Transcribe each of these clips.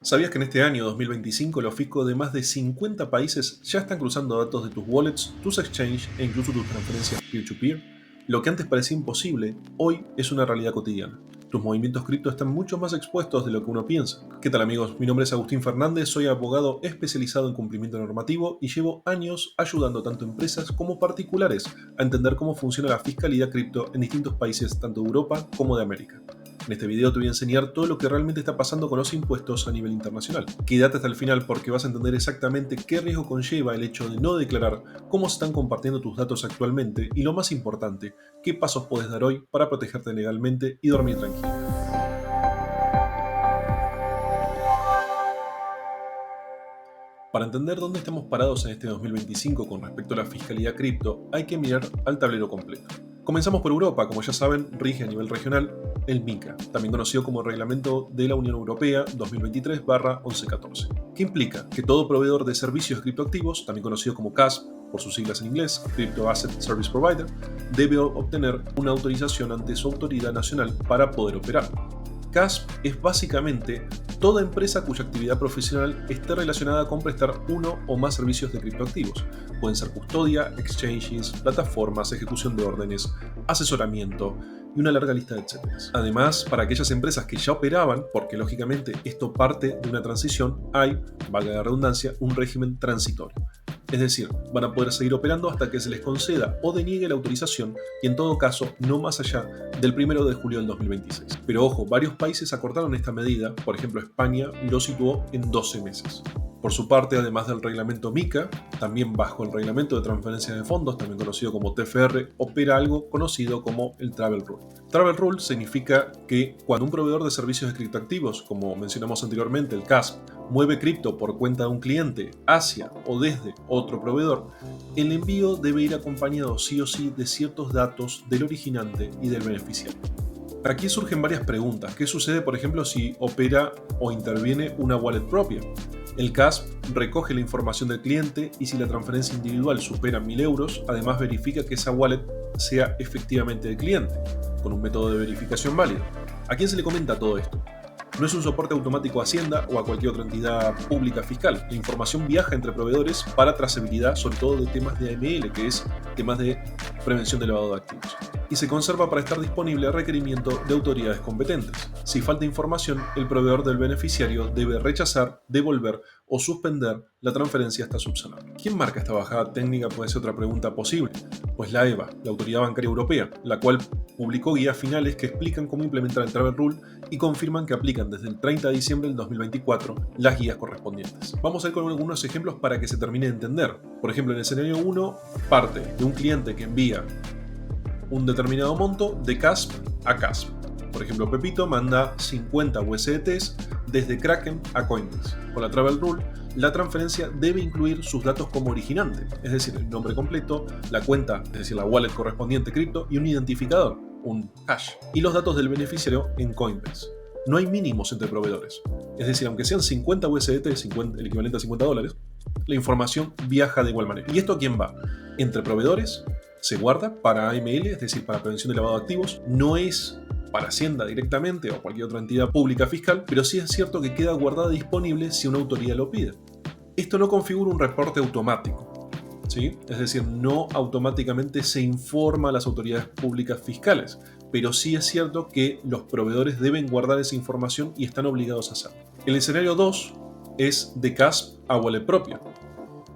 ¿Sabías que en este año 2025 los fiscos de más de 50 países ya están cruzando datos de tus wallets, tus exchanges e incluso tus transferencias peer-to-peer? Lo que antes parecía imposible, hoy es una realidad cotidiana. Tus movimientos cripto están mucho más expuestos de lo que uno piensa. ¿Qué tal amigos? Mi nombre es Agustín Fernández, soy abogado especializado en cumplimiento normativo y llevo años ayudando tanto empresas como particulares a entender cómo funciona la fiscalidad cripto en distintos países tanto de Europa como de América. En este video te voy a enseñar todo lo que realmente está pasando con los impuestos a nivel internacional. Quédate hasta el final porque vas a entender exactamente qué riesgo conlleva el hecho de no declarar, cómo se están compartiendo tus datos actualmente y lo más importante, qué pasos puedes dar hoy para protegerte legalmente y dormir tranquilo. Para entender dónde estamos parados en este 2025 con respecto a la fiscalidad cripto, hay que mirar al tablero completo. Comenzamos por Europa, como ya saben, rige a nivel regional el MiCA, también conocido como Reglamento de la Unión Europea 2023/1114, que implica que todo proveedor de servicios criptoactivos, también conocido como CASP, por sus siglas en inglés, Crypto Asset Service Provider, debe obtener una autorización ante su autoridad nacional para poder operar. CASP es básicamente toda empresa cuya actividad profesional esté relacionada con prestar uno o más servicios de criptoactivos. Pueden ser custodia, exchanges, plataformas, ejecución de órdenes, asesoramiento y una larga lista de etcéteras. Además, para aquellas empresas que ya operaban, porque lógicamente esto parte de una transición, hay, valga la redundancia, un régimen transitorio. Es decir, van a poder seguir operando hasta que se les conceda o deniegue la autorización y en todo caso no más allá del 1 de julio del 2026. Pero ojo, varios países acortaron esta medida, por ejemplo España lo situó en 12 meses. Por su parte, además del reglamento MiCA, también bajo el reglamento de transferencia de fondos, también conocido como TFR, opera algo conocido como el Travel Rule. Travel Rule significa que cuando un proveedor de servicios de criptoactivos, como mencionamos anteriormente el CASP, mueve cripto por cuenta de un cliente hacia o desde otro proveedor, el envío debe ir acompañado sí o sí de ciertos datos del originante y del beneficiario. Aquí surgen varias preguntas. ¿Qué sucede, por ejemplo, si opera o interviene una wallet propia? El CASP recoge la información del cliente y si la transferencia individual supera 1.000 euros, además verifica que esa wallet sea efectivamente del cliente, con un método de verificación válido. ¿A quién se le comenta todo esto? No es un soporte automático a Hacienda o a cualquier otra entidad pública fiscal. La información viaja entre proveedores para trazabilidad, sobre todo de temas de AML, que es temas de prevención de lavado de activos. Y se conserva para estar disponible a requerimiento de autoridades competentes. Si falta información, el proveedor del beneficiario debe rechazar, devolver o suspender la transferencia hasta subsanar. ¿Quién marca esta bajada técnica? Puede ser otra pregunta posible. Pues la EBA, la Autoridad Bancaria Europea, la cual publicó guías finales que explican cómo implementar el Travel Rule y confirman que aplican desde el 30 de diciembre del 2024 las guías correspondientes. Vamos a ir con algunos ejemplos para que se termine de entender. Por ejemplo, en el escenario 1 parte de un cliente que envía un determinado monto de CASP a CASP. Por ejemplo, Pepito manda 50 USDTs desde Kraken a Coinbase. Con la Travel Rule, la transferencia debe incluir sus datos como originante, es decir, el nombre completo, la cuenta, es decir, la wallet correspondiente cripto y un identificador, un hash, y los datos del beneficiario en Coinbase. No hay mínimos entre proveedores. Es decir, aunque sean 50 USDT, el equivalente a $50, la información viaja de igual manera. ¿Y esto a quién va? Entre proveedores, se guarda para AML, es decir, para prevención de lavado de activos, no es para Hacienda directamente o cualquier otra entidad pública fiscal, pero sí es cierto que queda guardada disponible si una autoridad lo pide. Esto no configura un reporte automático, ¿sí? Es decir, no automáticamente se informa a las autoridades públicas fiscales, pero sí es cierto que los proveedores deben guardar esa información y están obligados a hacerlo. El escenario 2 es de CASP a wallet propia.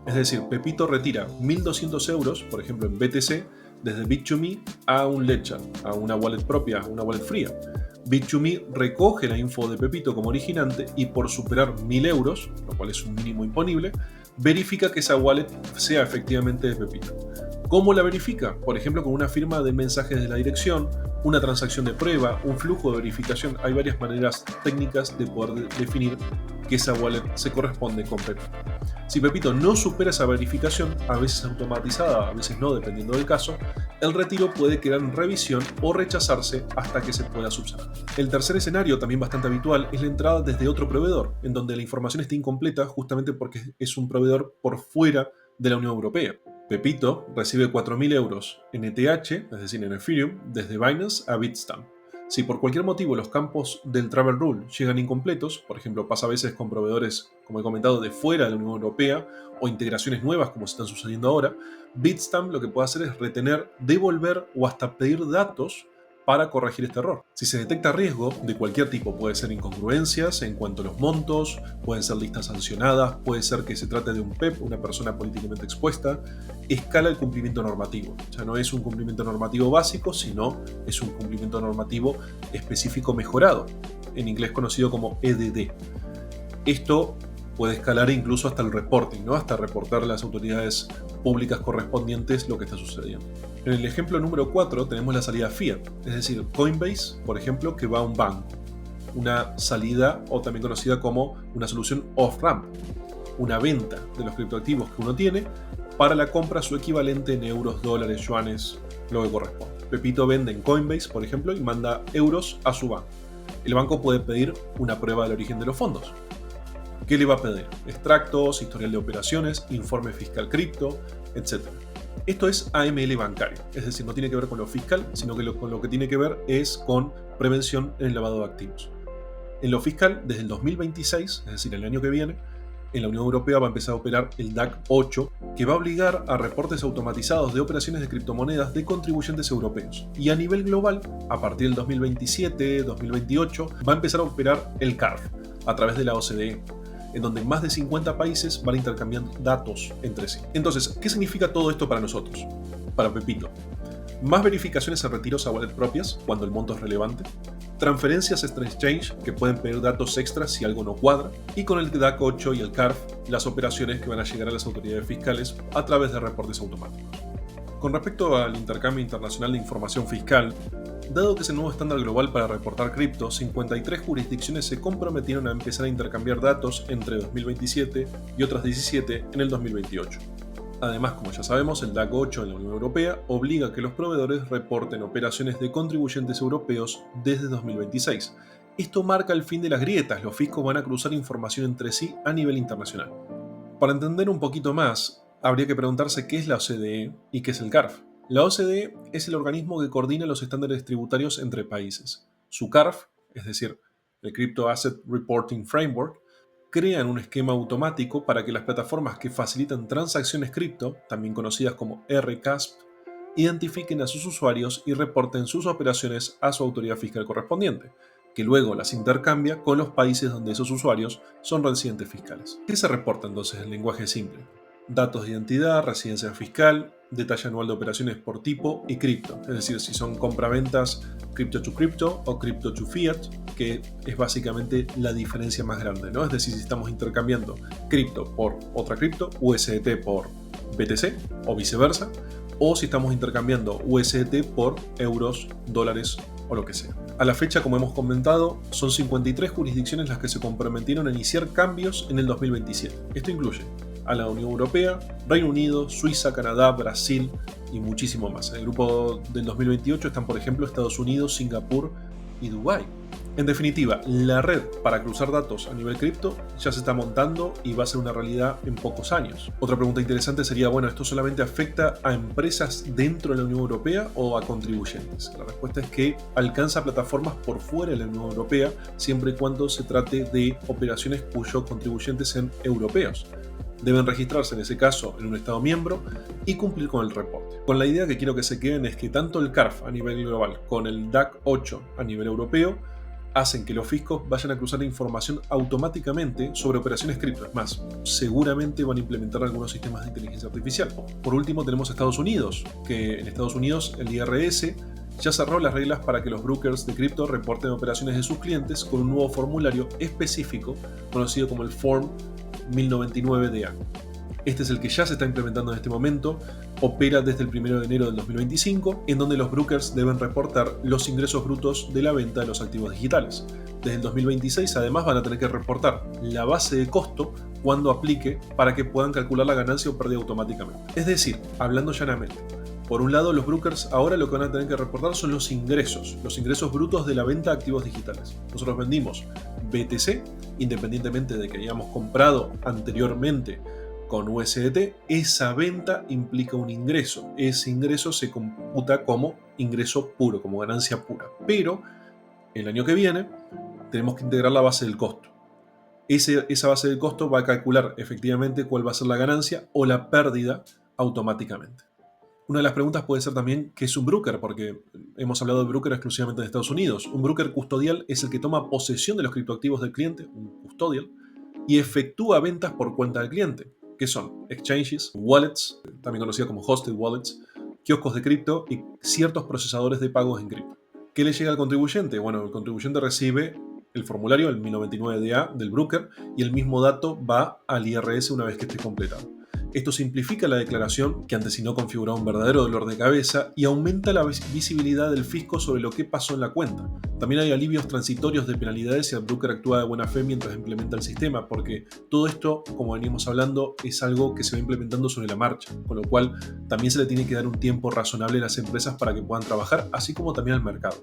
Es decir, Pepito retira 1.200 euros, por ejemplo en BTC, desde Bit2Me a un Ledger, a una wallet propia, a una wallet fría. Bit2Me recoge la info de Pepito como originante y por superar 1.000 euros, lo cual es un mínimo imponible, verifica que esa wallet sea efectivamente de Pepito. ¿Cómo la verifica? Por ejemplo, con una firma de mensajes de la dirección, una transacción de prueba, un flujo de verificación. Hay varias maneras técnicas de poder definir que esa wallet se corresponde con Pepito. Si Pepito no supera esa verificación, a veces automatizada, a veces no, dependiendo del caso, el retiro puede quedar en revisión o rechazarse hasta que se pueda subsanar. El tercer escenario, también bastante habitual, es la entrada desde otro proveedor, en donde la información está incompleta justamente porque es un proveedor por fuera de la Unión Europea. Pepito recibe 4.000 euros en ETH, es decir, en Ethereum, desde Binance a Bitstamp. Si por cualquier motivo los campos del Travel Rule llegan incompletos, por ejemplo pasa a veces con proveedores, como he comentado, de fuera de la Unión Europea o integraciones nuevas como se están sucediendo ahora, Bitstamp lo que puede hacer es retener, devolver o hasta pedir datos para corregir este error. Si se detecta riesgo de cualquier tipo, puede ser incongruencias en cuanto a los montos, pueden ser listas sancionadas, puede ser que se trate de un PEP, una persona políticamente expuesta, escala el cumplimiento normativo. O sea, no es un cumplimiento normativo básico, sino es un cumplimiento normativo específico mejorado, en inglés conocido como EDD. Esto puede escalar incluso hasta el reporting, ¿no? Hasta reportar a las autoridades públicas correspondientes lo que está sucediendo. En el ejemplo número 4 tenemos la salida fiat, es decir, Coinbase, por ejemplo, que va a un banco. Una salida, o también conocida como una solución off-ramp, una venta de los criptoactivos que uno tiene para la compra su equivalente en euros, dólares, yuanes, lo que corresponde. Pepito vende en Coinbase, por ejemplo, y manda euros a su banco. El banco puede pedir una prueba del origen de los fondos. ¿Qué le va a pedir? Extractos, historial de operaciones, informe fiscal cripto, etc. Esto es AML bancario, es decir, no tiene que ver con lo fiscal, sino que con lo que tiene que ver es con prevención en el lavado de activos. En lo fiscal, desde el 2026, es decir, el año que viene, en la Unión Europea va a empezar a operar el DAC 8, que va a obligar a reportes automatizados de operaciones de criptomonedas de contribuyentes europeos. Y a nivel global, a partir del 2027-2028, va a empezar a operar el CARF, a través de la OCDE, en donde más de 50 países van intercambiando datos entre sí. Entonces, ¿qué significa todo esto para nosotros? Para Pepito. Más verificaciones a retiros a wallet propias, cuando el monto es relevante. Transferencias extra exchange, que pueden pedir datos extras si algo no cuadra. Y con el DAC 8 y el CARF, las operaciones que van a llegar a las autoridades fiscales a través de reportes automáticos. Con respecto al intercambio internacional de información fiscal, dado que es el nuevo estándar global para reportar cripto, 53 jurisdicciones se comprometieron a empezar a intercambiar datos entre 2027 y otras 17 en el 2028. Además, como ya sabemos, el DAC 8 en la Unión Europea obliga a que los proveedores reporten operaciones de contribuyentes europeos desde 2026. Esto marca el fin de las grietas, los fiscos van a cruzar información entre sí a nivel internacional. Para entender un poquito más, habría que preguntarse qué es la OCDE y qué es el CARF. La OCDE es el organismo que coordina los estándares tributarios entre países. Su CARF, es decir, el Crypto Asset Reporting Framework, crean un esquema automático para que las plataformas que facilitan transacciones cripto, también conocidas como RCASP, identifiquen a sus usuarios y reporten sus operaciones a su autoridad fiscal correspondiente, que luego las intercambia con los países donde esos usuarios son residentes fiscales. ¿Qué se reporta entonces en lenguaje simple? Datos de identidad, residencia fiscal, detalle anual de operaciones por tipo y cripto, es decir, si son compraventas crypto to crypto o crypto to fiat, que es básicamente la diferencia más grande, ¿no? Es decir, si estamos intercambiando cripto por otra cripto, USDT por BTC o viceversa, o si estamos intercambiando USDT por euros, dólares o lo que sea. A la fecha, como hemos comentado, son 53 jurisdicciones las que se comprometieron a iniciar cambios en el 2027. Esto incluye a la Unión Europea, Reino Unido, Suiza, Canadá, Brasil y muchísimo más. En el grupo del 2028 están, por ejemplo, Estados Unidos, Singapur y Dubái. En definitiva, la red para cruzar datos a nivel cripto ya se está montando y va a ser una realidad en pocos años. Otra pregunta interesante sería, bueno, ¿esto solamente afecta a empresas dentro de la Unión Europea o a contribuyentes? La respuesta es que alcanza plataformas por fuera de la Unión Europea siempre y cuando se trate de operaciones cuyos contribuyentes sean europeos. Deben registrarse en ese caso en un Estado miembro y cumplir con el reporte. Con la idea que quiero que se queden es que tanto el CARF a nivel global con el DAC 8 a nivel europeo hacen que los fiscos vayan a cruzar información automáticamente sobre operaciones cripto. Es más, seguramente van a implementar algunos sistemas de inteligencia artificial. Por último tenemos Estados Unidos, que en Estados Unidos el IRS ya cerró las reglas para que los brokers de cripto reporten operaciones de sus clientes con un nuevo formulario específico conocido como el Form 1099-DA. Este es el que ya se está implementando en este momento, opera desde el 1 de enero del 2025, en donde los brokers deben reportar los ingresos brutos de la venta de los activos digitales. Desde el 2026 además van a tener que reportar la base de costo cuando aplique para que puedan calcular la ganancia o pérdida automáticamente. Es decir, hablando llanamente, por un lado los brokers ahora lo que van a tener que reportar son los ingresos brutos de la venta de activos digitales. Nosotros vendimos BTC, independientemente de que hayamos comprado anteriormente con USDT, esa venta implica un ingreso. Ese ingreso se computa como ingreso puro, como ganancia pura. Pero El año que viene tenemos que integrar la base del costo. Esa base del costo va a calcular efectivamente cuál va a ser la ganancia o la pérdida automáticamente. Una de las preguntas puede ser también qué es un broker, porque hemos hablado de broker exclusivamente en Estados Unidos. Un broker custodial es el que toma posesión de los criptoactivos del cliente, un custodial, y efectúa ventas por cuenta del cliente, que son exchanges, wallets, también conocidos como hosted wallets, kioscos de cripto y ciertos procesadores de pagos en cripto. ¿Qué le llega al contribuyente? Bueno, el contribuyente recibe el formulario, el 1099-DA del broker, y el mismo dato va al IRS una vez que esté completado. Esto simplifica la declaración, que antes si no configuraba un verdadero dolor de cabeza, y aumenta la visibilidad del fisco sobre lo que pasó en la cuenta. También hay alivios transitorios de penalidades si el broker actúa de buena fe mientras implementa el sistema, porque todo esto, como venimos hablando, es algo que se va implementando sobre la marcha, con lo cual también se le tiene que dar un tiempo razonable a las empresas para que puedan trabajar, así como también al mercado.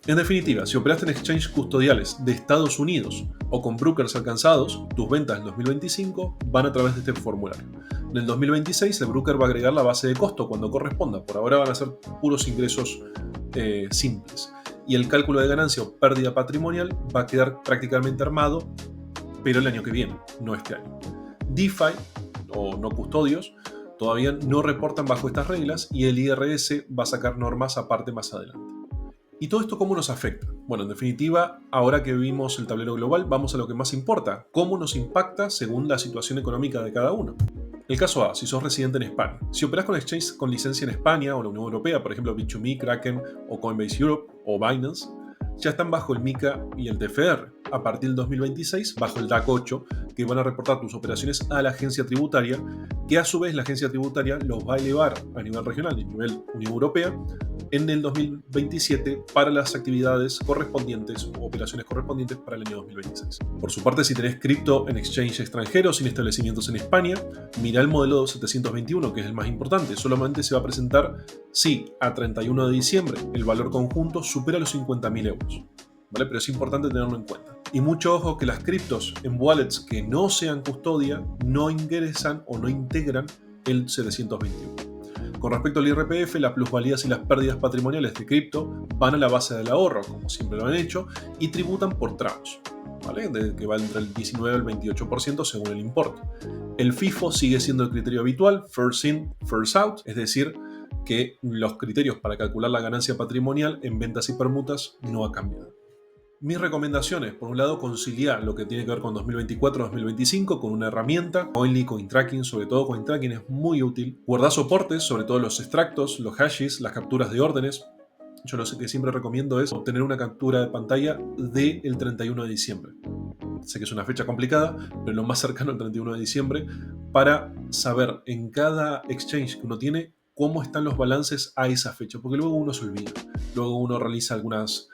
En definitiva, si operaste en exchanges custodiales de Estados Unidos o con brokers alcanzados, tus ventas en 2025 van a través de este formulario. En el 2026 el broker va a agregar la base de costo cuando corresponda. Por ahora van a ser puros ingresos simples. Y el cálculo de ganancia o pérdida patrimonial va a quedar prácticamente armado, pero el año que viene, no este año. DeFi o no custodios todavía no reportan bajo estas reglas y el IRS va a sacar normas aparte más adelante. ¿Y todo esto cómo nos afecta? Bueno, en definitiva, ahora que vimos el tablero global, vamos a lo que más importa: cómo nos impacta según la situación económica de cada uno. El caso A, si sos residente en España. Si operas con exchanges con licencia en España o la Unión Europea, por ejemplo Bit2Me, Kraken o Coinbase Europe o Binance, ya están bajo el MiCA y el TFR. A partir del 2026, bajo el DAC 8, que van a reportar tus operaciones a la agencia tributaria, que a su vez la agencia tributaria los va a elevar a nivel regional, a nivel Unión Europea, en el 2027 para las actividades correspondientes o operaciones correspondientes para el año 2026. Por su parte, si tenés cripto en exchange extranjeros sin establecimientos en España, mira el modelo 721, que es el más importante. Solamente se va a presentar si a 31 de diciembre el valor conjunto supera los 50.000 euros. ¿Vale? Pero es importante tenerlo en cuenta. Y mucho ojo que las criptos en wallets que no sean custodia no ingresan o no integran el 721. Con respecto al IRPF, las plusvalías y las pérdidas patrimoniales de cripto van a la base del ahorro, como siempre lo han hecho, y tributan por tramos, ¿vale? Que va entre el 19 al 28% según el importe. El FIFO sigue siendo el criterio habitual, first in, first out, es decir, que los criterios para calcular la ganancia patrimonial en ventas y permutas no ha cambiado. Mis recomendaciones: por un lado, conciliar lo que tiene que ver con 2024-2025 con una herramienta, Coinly, CoinTracking, sobre todo CoinTracking es muy útil. Guardar soportes, sobre todo los extractos, los hashes, las capturas de órdenes. Yo lo que siempre recomiendo es obtener una captura de pantalla del 31 de diciembre. Sé que es una fecha complicada, pero lo más cercano al 31 de diciembre para saber en cada exchange que uno tiene cómo están los balances a esa fecha, porque luego uno se olvida. Luego uno realiza algunos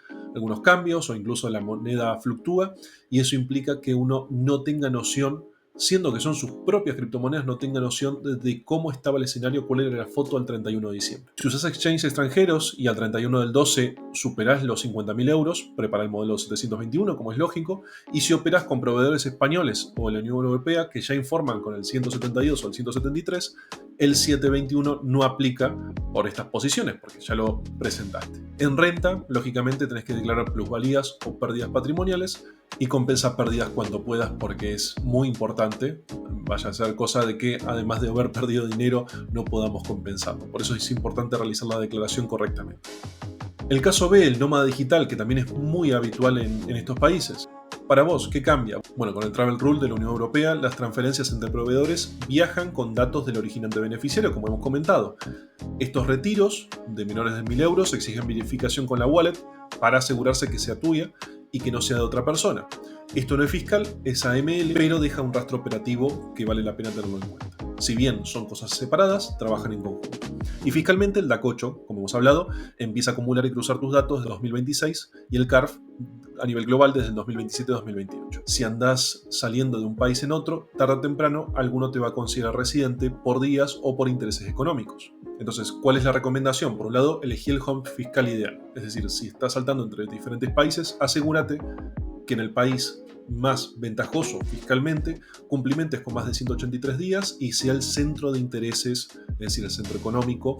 cambios o incluso la moneda fluctúa y eso implica que uno no tenga noción, siendo que son sus propias criptomonedas, no tenga noción de cómo estaba el escenario, cuál era la foto al 31 de diciembre. Si usas exchanges extranjeros y al 31 del 12 superás los 50.000 euros, prepara el modelo 721 como es lógico, y si operas con proveedores españoles o de la Unión Europea que ya informan con el 172 o el 173, el 721 no aplica por estas posiciones porque ya lo presentaste. En renta, lógicamente tenés que declarar plusvalías o pérdidas patrimoniales y compensa pérdidas cuando puedas porque es muy importante. Vaya a ser cosa de que además de haber perdido dinero no podamos compensarlo. Por eso es importante realizar la declaración correctamente. El caso B, el nómada digital, que también es muy habitual en estos países. Para vos, ¿qué cambia? Bueno, con el Travel Rule de la Unión Europea, las transferencias entre proveedores viajan con datos del originante beneficiario, como hemos comentado. Estos retiros de menores de 1.000 euros exigen verificación con la wallet para asegurarse que sea tuya y que no sea de otra persona. Esto no es fiscal, es AML, pero deja un rastro operativo que vale la pena tenerlo en cuenta. Si bien son cosas separadas, trabajan en conjunto. Y fiscalmente el DAC 8, como hemos hablado, empieza a acumular y cruzar tus datos de 2026 y el CARF a nivel global desde el 2027-2028. Si andás saliendo de un país en otro, tarde o temprano alguno te va a considerar residente por días o por intereses económicos. Entonces, ¿cuál es la recomendación? Por un lado, elegí el home fiscal ideal. Es decir, si estás saltando entre diferentes países, asegúrate que en el país más ventajoso fiscalmente cumplimentes con más de 183 días y sea el centro de intereses, es decir, el centro económico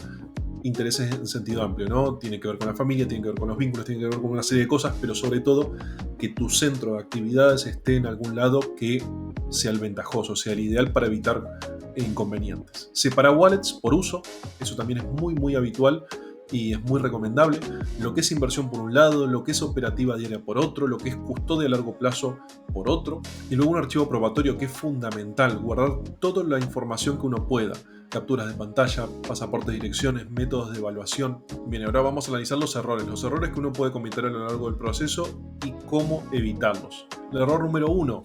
intereses en sentido amplio, ¿no? Tiene que ver con la familia, tiene que ver con los vínculos, tiene que ver con una serie de cosas, pero sobre todo que tu centro de actividades esté en algún lado que sea el ventajoso, sea el ideal para evitar inconvenientes. Separa wallets por uso, eso también es muy habitual y es muy recomendable. Lo que es inversión por un lado, lo que es operativa diaria por otro, lo que es custodia a largo plazo por otro, y luego un archivo probatorio que es fundamental, guardar toda la información que uno pueda, capturas de pantalla, pasaportes, direcciones, métodos de evaluación. Bien, ahora vamos a analizar los errores que uno puede cometer a lo largo del proceso y cómo evitarlos. El error número 1.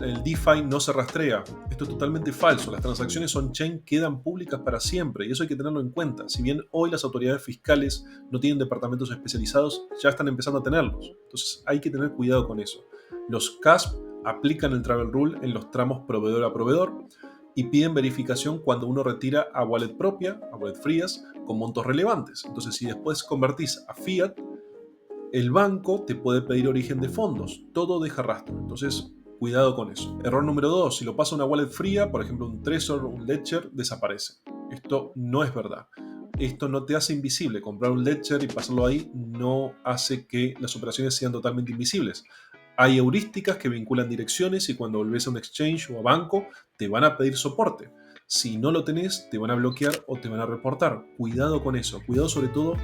El DeFi no se rastrea. Esto es totalmente falso. Las transacciones on-chain quedan públicas para siempre y eso hay que tenerlo en cuenta. Si bien hoy las autoridades fiscales no tienen departamentos especializados, ya están empezando a tenerlos. Entonces hay que tener cuidado con eso. Los CASP aplican el Travel Rule en los tramos proveedor a proveedor y piden verificación cuando uno retira a wallet propia, a wallet frías, con montos relevantes. Entonces si después convertís a fiat, el banco te puede pedir origen de fondos. Todo deja rastro. Entonces cuidado con eso. Error número 2. Si lo pasa a una wallet fría, por ejemplo un Trezor, un Ledger, desaparece. Esto no es verdad. Esto no te hace invisible. Comprar un Ledger y pasarlo ahí no hace que las operaciones sean totalmente invisibles. Hay heurísticas que vinculan direcciones y cuando volvés a un exchange o a banco te van a pedir soporte. Si no lo tenés, te van a bloquear o te van a reportar. Cuidado con eso. Cuidado sobre todo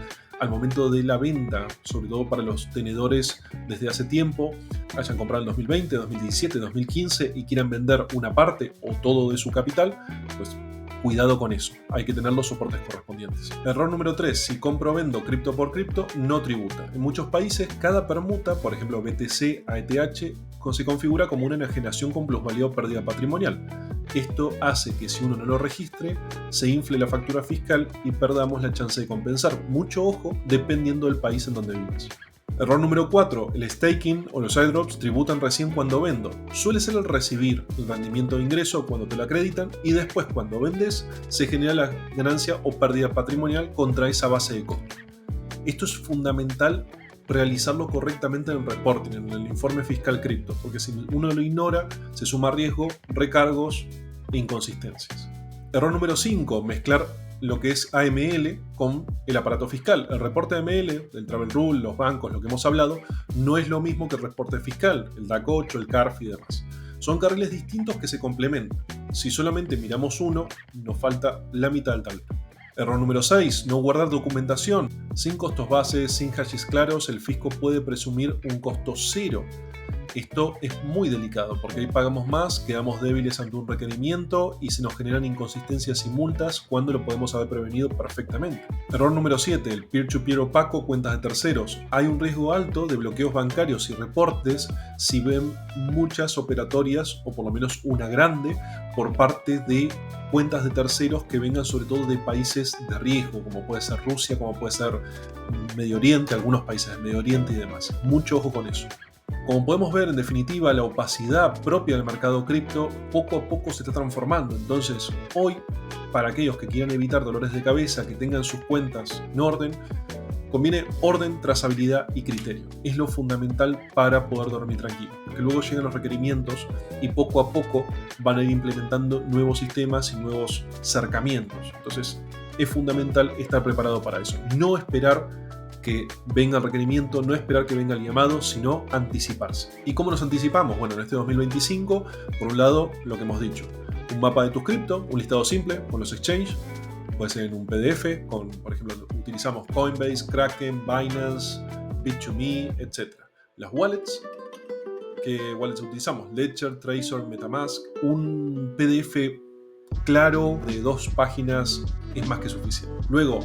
al momento de la venta, sobre todo para los tenedores desde hace tiempo, hayan comprado en 2020, 2017, 2015 y quieran vender una parte o todo de su capital, pues cuidado con eso. Hay que tener los soportes correspondientes. Error número 3. Si compro o vendo cripto por cripto, no tributa. En muchos países, cada permuta, por ejemplo BTC a ETH, se configura como una enajenación con plusvalía o pérdida patrimonial. Esto hace que si uno no lo registre, se infle la factura fiscal y perdamos la chance de compensar. Mucho ojo dependiendo del país en donde vivas. Error número 4. El staking o los airdrops tributan recién cuando vendo. Suele ser el recibir el rendimiento de ingreso cuando te lo acreditan y después cuando vendes se genera la ganancia o pérdida patrimonial contra esa base de costo. Esto es fundamental realizarlo correctamente en el reporting, en el informe fiscal cripto, porque si uno lo ignora, se suma riesgo, recargos e inconsistencias. Error número 5. Mezclar lo que es AML con el aparato fiscal. El reporte AML, el Travel Rule, los bancos, lo que hemos hablado, no es lo mismo que el reporte fiscal, el DAC 8, el CARF y demás. Son carriles distintos que se complementan. Si solamente miramos uno, nos falta la mitad del tablero. Error número 6. No guardar documentación. Sin costos bases, sin hashes claros, el fisco puede presumir un costo cero. Esto es muy delicado porque ahí pagamos más, quedamos débiles ante un requerimiento y se nos generan inconsistencias y multas cuando lo podemos haber prevenido perfectamente. Error número 7. El peer-to-peer opaco, cuentas de terceros. Hay un riesgo alto de bloqueos bancarios y reportes si ven muchas operatorias, o por lo menos una grande, por parte de cuentas de terceros que vengan sobre todo de países de riesgo, como puede ser Rusia, como puede ser Medio Oriente, algunos países del Medio Oriente y demás. Mucho ojo con eso. Como podemos ver, en definitiva, la opacidad propia del mercado cripto poco a poco se está transformando. Entonces, hoy, para aquellos que quieran evitar dolores de cabeza, que tengan sus cuentas en orden, conviene orden, trazabilidad y criterio. Es lo fundamental para poder dormir tranquilo. Porque luego llegan los requerimientos y poco a poco van a ir implementando nuevos sistemas y nuevos cercamientos. Entonces, es fundamental estar preparado para eso. No esperar que venga el requerimiento, no esperar que venga el llamado, sino anticiparse. ¿Y cómo nos anticipamos? Bueno, en este 2025, por un lado, lo que hemos dicho, un mapa de tus cripto, un listado simple con los exchanges, puede ser en un PDF, con, por ejemplo, utilizamos Coinbase, Kraken, Binance, Bit2Me, etc. Las wallets, ¿qué wallets utilizamos? Ledger, Trezor, MetaMask, un PDF claro de 2 páginas es más que suficiente. Luego,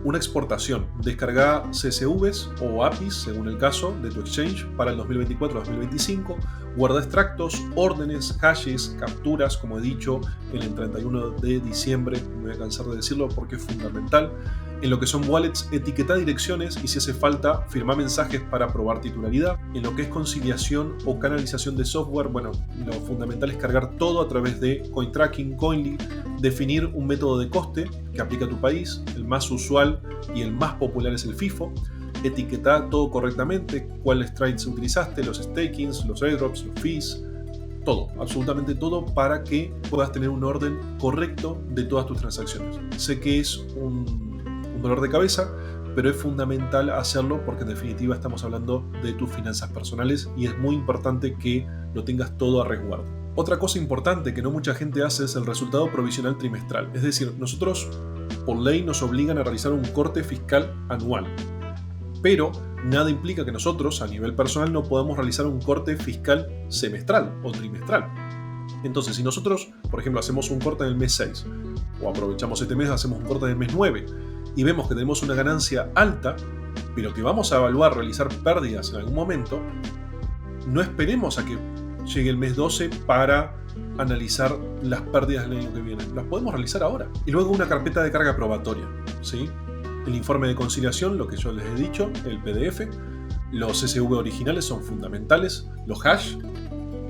una exportación. Descarga CSVs o APIs, según el caso, de tu exchange para el 2024-2025. Guarda extractos, órdenes, hashes, capturas, como he dicho, en el 31 de diciembre. No me voy a cansar de decirlo porque es fundamental. En lo que son wallets, etiqueta direcciones y si hace falta, firma mensajes para probar titularidad. En lo que es conciliación o canalización de software, bueno, lo fundamental es cargar todo a través de CoinTracking, Coinly, definir un método de coste que aplica a tu país, el más usual y el más popular es el FIFO, etiquetar todo correctamente, cuáles trades utilizaste, los stakings, los airdrops, los fees, todo, absolutamente todo para que puedas tener un orden correcto de todas tus transacciones. Sé que es un dolor de cabeza, pero es fundamental hacerlo porque en definitiva estamos hablando de tus finanzas personales y es muy importante que lo tengas todo a resguardo. Otra cosa importante que no mucha gente hace es el resultado provisional trimestral. Es decir, nosotros por ley nos obligan a realizar un corte fiscal anual, pero nada implica que nosotros a nivel personal no podamos realizar un corte fiscal semestral o trimestral. Entonces, si nosotros, por ejemplo, hacemos un corte en el mes 6 o aprovechamos este mes, hacemos un corte en el mes 9 y vemos que tenemos una ganancia alta, pero que vamos a evaluar realizar pérdidas en algún momento, no esperemos a que llegue el mes 12 para analizar las pérdidas del año que viene. Las podemos realizar ahora. Y luego una carpeta de carga probatoria, ¿sí? El informe de conciliación, lo que yo les he dicho, el PDF, los CSV originales son fundamentales, los hash,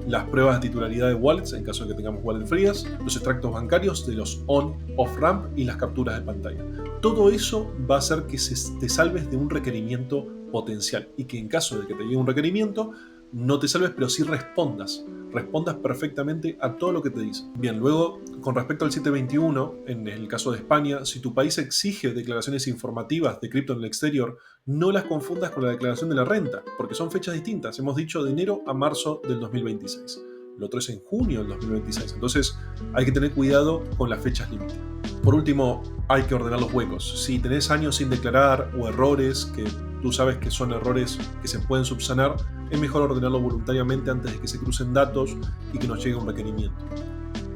las pruebas de titularidad de wallets en caso de que tengamos wallets frías, los extractos bancarios de los on-off-ramp y las capturas de pantalla. Todo eso va a hacer que te salves de un requerimiento potencial y que en caso de que te llegue un requerimiento no te salves, pero sí respondas perfectamente a todo lo que te dicen. Bien, luego, con respecto al 721, en el caso de España, si tu país exige declaraciones informativas de cripto en el exterior, no las confundas con la declaración de la renta, porque son fechas distintas. Hemos dicho de enero a marzo del 2026. El otro es en junio del 2026. Entonces, hay que tener cuidado con las fechas límite. Por último, hay que ordenar los huecos. Si tenés años sin declarar o errores que tú sabes que son errores que se pueden subsanar, es mejor ordenarlo voluntariamente antes de que se crucen datos y que nos llegue un requerimiento.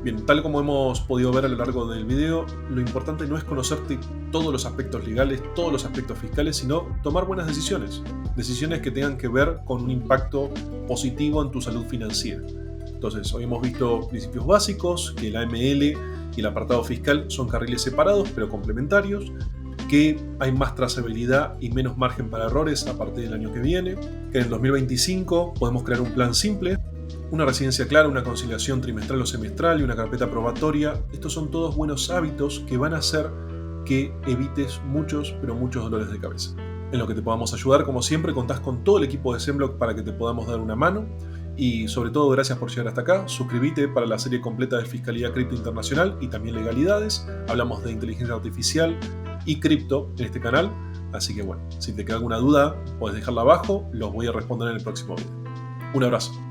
Bien, tal como hemos podido ver a lo largo del video, lo importante no es conocerte todos los aspectos legales, todos los aspectos fiscales, sino tomar buenas decisiones. Decisiones que tengan que ver con un impacto positivo en tu salud financiera. Entonces, hoy hemos visto principios básicos, que el AML y el apartado fiscal son carriles separados pero complementarios, que hay más trazabilidad y menos margen para errores a partir del año que viene, que en el 2025 podemos crear un plan simple, una residencia clara, una conciliación trimestral o semestral y una carpeta probatoria. Estos son todos buenos hábitos que van a hacer que evites muchos, pero muchos dolores de cabeza. En lo que te podamos ayudar, como siempre, contás con todo el equipo de Zenblock para que te podamos dar una mano. Y sobre todo, gracias por llegar hasta acá. Suscríbete para la serie completa de Fiscalidad Cripto Internacional y también legalidades. Hablamos de inteligencia artificial y cripto en este canal. Así que bueno, si te queda alguna duda, puedes dejarla abajo. Los voy a responder en el próximo video. Un abrazo.